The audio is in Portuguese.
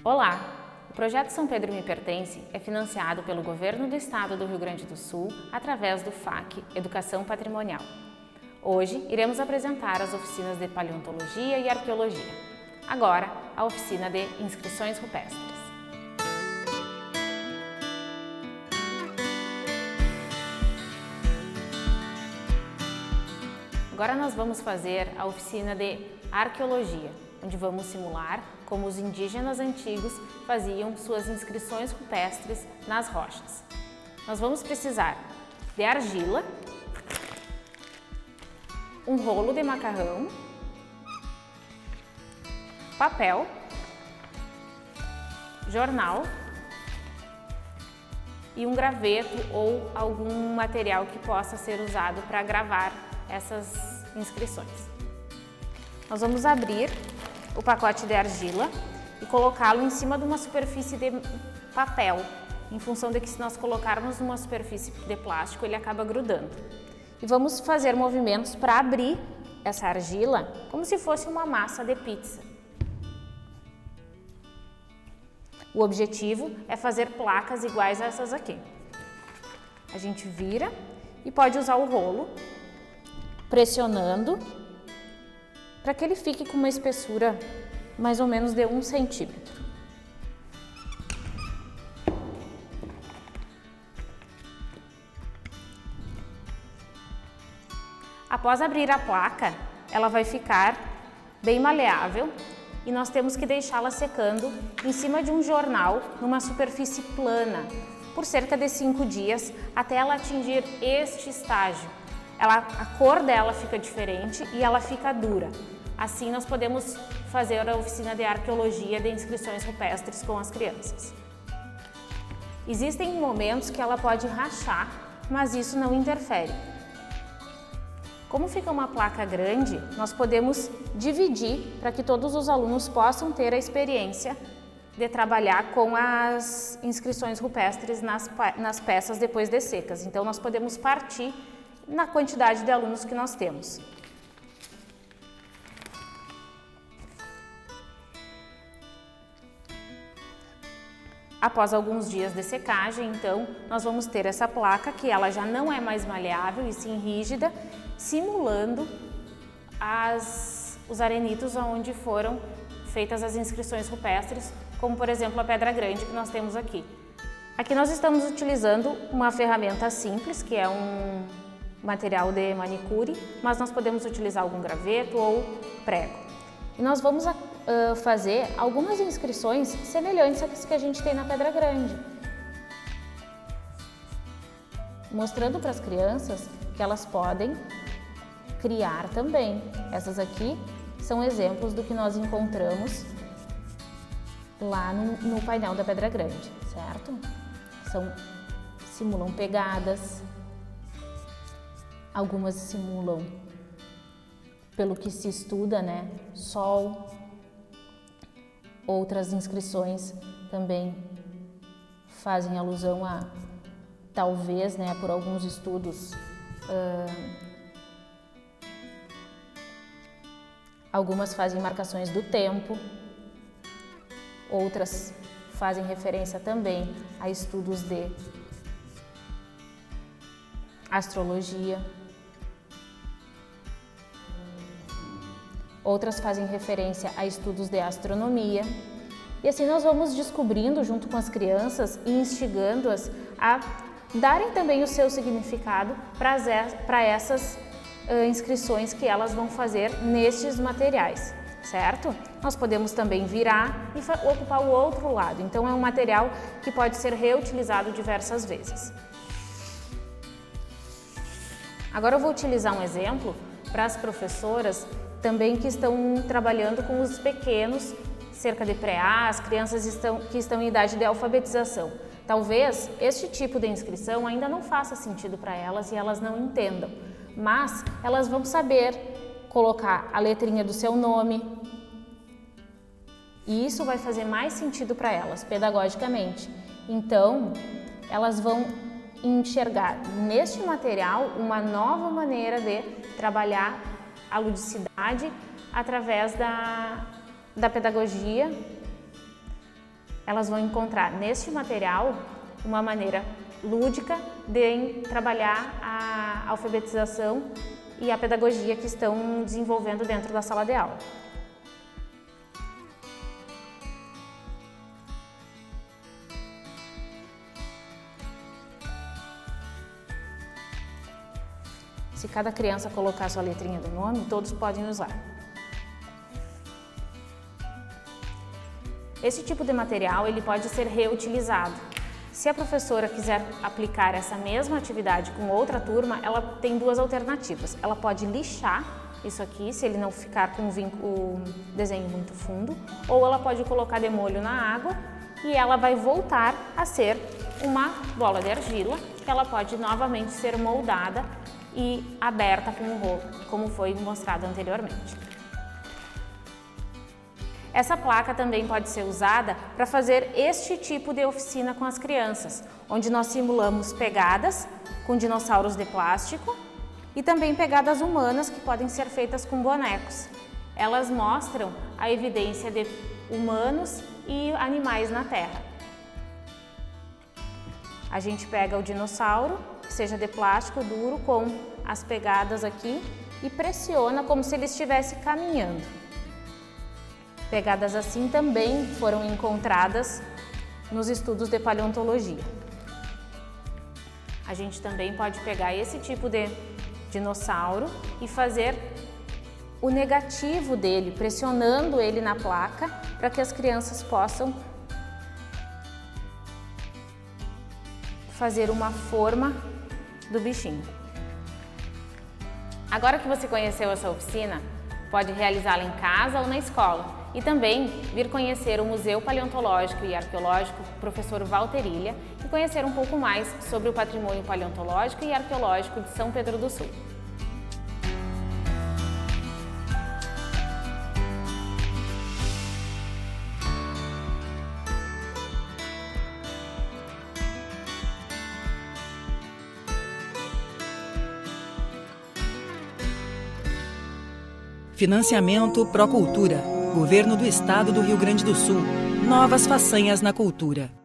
Olá! O projeto São Pedro Me Pertence é financiado pelo Governo do Estado do Rio Grande do Sul através do FAC Educação Patrimonial. Hoje iremos apresentar as oficinas de Paleontologia e Arqueologia. Agora, a oficina de Inscrições Rupestres. Agora nós vamos fazer a oficina de Arqueologia, onde vamos simular como os indígenas antigos faziam suas inscrições rupestres nas rochas. Nós vamos precisar de argila, um rolo de macarrão, papel, jornal e um graveto ou algum material que possa ser usado para gravar essas inscrições. Nós vamos abrir o pacote de argila e colocá-lo em cima de uma superfície de papel, em função de que se nós colocarmos numa superfície de plástico, ele acaba grudando. E vamos fazer movimentos para abrir essa argila como se fosse uma massa de pizza. O objetivo é fazer placas iguais a essas aqui. A gente vira e pode usar o rolo, pressionando, para que ele fique com uma espessura mais ou menos de 1 centímetro. Após abrir a placa, ela vai ficar bem maleável e nós temos que deixá-la secando em cima de um jornal numa superfície plana por cerca de 5 dias até ela atingir este estágio. A cor dela fica diferente e ela fica dura. Assim nós podemos fazer a oficina de arqueologia de inscrições rupestres com as crianças. Existem momentos que ela pode rachar, mas isso não interfere. Como fica uma placa grande, nós podemos dividir para que todos os alunos possam ter a experiência de trabalhar com as inscrições rupestres nas peças depois de secas. Então nós podemos partir na quantidade de alunos que nós temos. Após alguns dias de secagem, então, nós vamos ter essa placa que ela já não é mais maleável e sim rígida, simulando os arenitos onde foram feitas as inscrições rupestres, como por exemplo a Pedra Grande que nós temos aqui. Aqui nós estamos utilizando uma ferramenta simples, que é um material de manicure, mas nós podemos utilizar algum graveto ou prego. E nós vamos fazer algumas inscrições semelhantes às que a gente tem na Pedra Grande, mostrando para as crianças que elas podem criar também. Essas aqui são exemplos do que nós encontramos lá no painel da Pedra Grande, certo? Simulam pegadas, algumas simulam, pelo que se estuda, né, sol. Outras inscrições também fazem alusão a, talvez, né, por alguns estudos, algumas fazem marcações do tempo, outras fazem referência também a estudos de astrologia. Outras fazem referência a estudos de astronomia. E assim nós vamos descobrindo junto com as crianças e instigando-as a darem também o seu significado para essas inscrições que elas vão fazer nestes materiais, certo? Nós podemos também virar e ocupar o outro lado. Então é um material que pode ser reutilizado diversas vezes. Agora eu vou utilizar um exemplo para as professoras também que estão trabalhando com os pequenos, cerca de pré-A, as crianças que estão em idade de alfabetização. Talvez este tipo de inscrição ainda não faça sentido para elas e elas não entendam, mas elas vão saber colocar a letrinha do seu nome e isso vai fazer mais sentido para elas pedagogicamente. Então, elas vão enxergar neste material uma nova maneira de trabalhar a ludicidade através da pedagogia elas vão encontrar neste material uma maneira lúdica de trabalhar a alfabetização e a pedagogia que estão desenvolvendo dentro da sala de aula. Se cada criança colocar sua letrinha do nome, todos podem usar. Esse tipo de material ele pode ser reutilizado. Se a professora quiser aplicar essa mesma atividade com outra turma, ela tem duas alternativas. Ela pode lixar isso aqui, se ele não ficar com o desenho muito fundo, ou ela pode colocar de molho na água e ela vai voltar a ser uma bola de argila, que ela pode novamente ser moldada e aberta com o rolo, como foi mostrado anteriormente. Essa placa também pode ser usada para fazer este tipo de oficina com as crianças, onde nós simulamos pegadas com dinossauros de plástico e também pegadas humanas que podem ser feitas com bonecos. Elas mostram a evidência de humanos e animais na Terra. A gente pega o dinossauro, que seja de plástico duro, com as pegadas aqui e pressiona como se ele estivesse caminhando. Pegadas assim também foram encontradas nos estudos de paleontologia. A gente também pode pegar esse tipo de dinossauro e fazer o negativo dele, pressionando ele na placa para que as crianças possam fazer uma forma do bichinho. Agora que você conheceu essa oficina, pode realizá-la em casa ou na escola e também vir conhecer o Museu Paleontológico e Arqueológico Professor Walter Ilha e conhecer um pouco mais sobre o patrimônio paleontológico e arqueológico de São Pedro do Sul. Financiamento Procultura. Governo do Estado do Rio Grande do Sul. Novas façanhas na cultura.